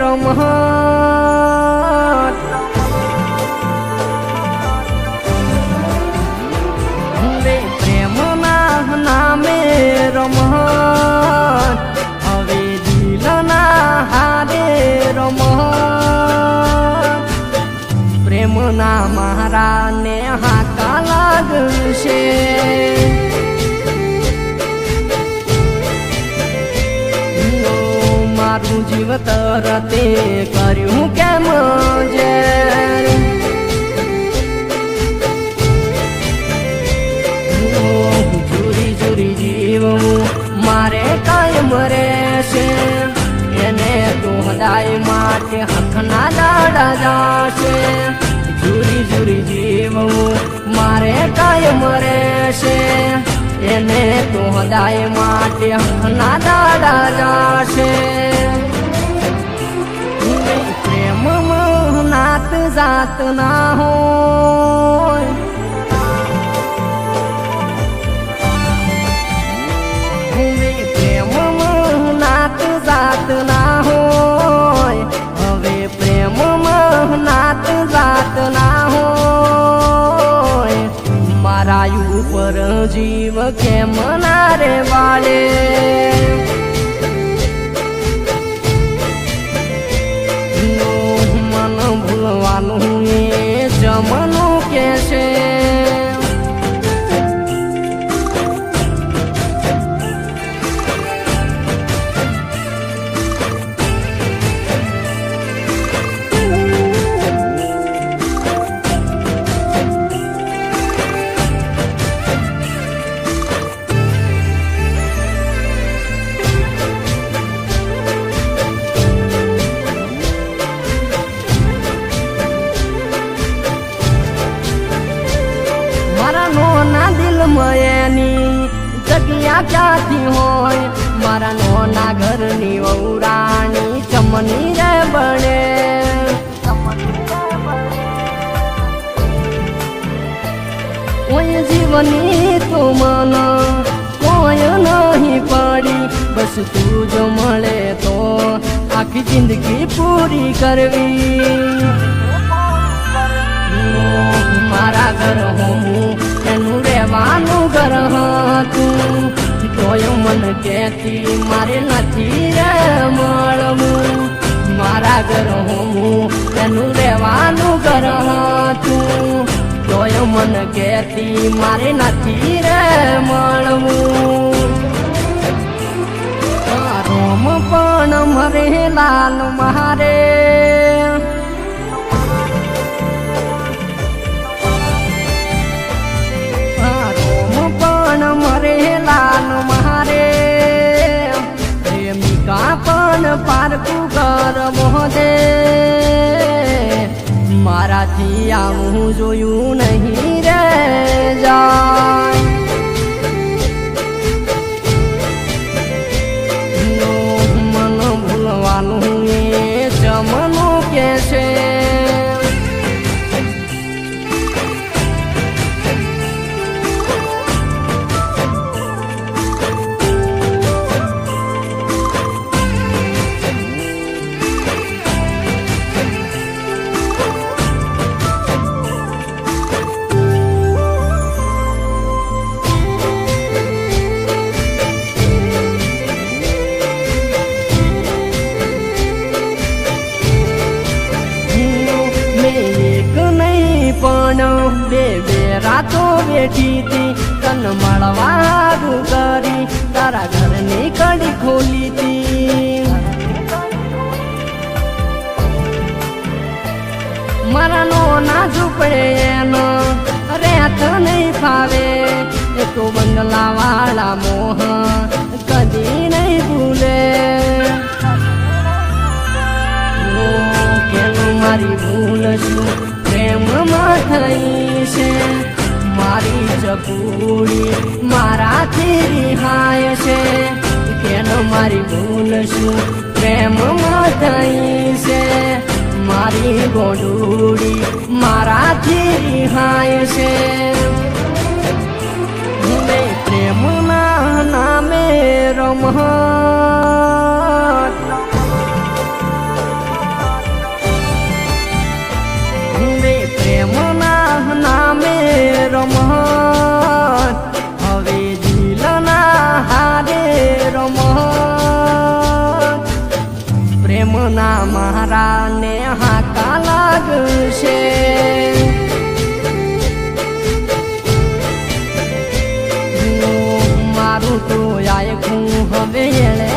રમત પ્રેમના નામે રમત હવે દિલના હારે રમત પ્રેમના મારાને હાકા લાગશે મારું જીવતર તે કર્યું કેમ જે જુરી જુરી જીવવું મારે કાયમ રહેશે એને તો હદાય માટે હકના દાડા જાશે જુરી જુરી જીવવું મારે કાયમ રહેશે એને તો હદાય માટે હકના દાડા જાશે પ્રેમમાં નાત જાત ના હોય પ્રેમમાં નાત જાત ના હોય હવે પ્રેમમાં નાત જાત ના હોય મારા ઉપર જીવ કેમ ના રે વાળે મન ભૂલવાનું એ જમનું કે છે એની જગ્યા ક્યાંથી હોય મારા નોના ઘરની વહુરાણી ચમની રે બને કોઈ જીવની તો મન કોઈ નહીં પડી બસ તું જો મળે તો આખી જિંદગી પૂરી કરવી મારા ઘર હું એનું રહેવાનું ઘર હતું તોય મન કહેતી મારે નથી રે મળવું મારા ઘર હું એનું રહેવાનું ઘર હતું તોય મન કહેતી મારે નથી રે મળવું રોમ પણ મરે લાલ મારે મરે લાલ મારે પ્રેમિકા પણ પારકું કર મોદે મારાથી આવું જોયું નહીં રે જાય મન ભૂલવાનું એ જમનું કે છે બે બે રાતો બેઠી હતી તન મળવા કરી તારા ઘરની કડી ખોલી હતી મારા નોના ઝૂંપડે એનો રેત નહીં ફાવે એ તો બંગલા વાળા મોહ કદી નહીં ભૂલે કેનું મારી ભૂલ શું પ્રેમમાં થઈ છે મારી ચપુડી મારાથી રિહાય છે કેનો મારી ભૂલ શું પ્રેમમાં થઈ છે મારી ગોડુડી મારાથી રિહાય છે પ્રેમના નામે રમત આયખું હવે એણે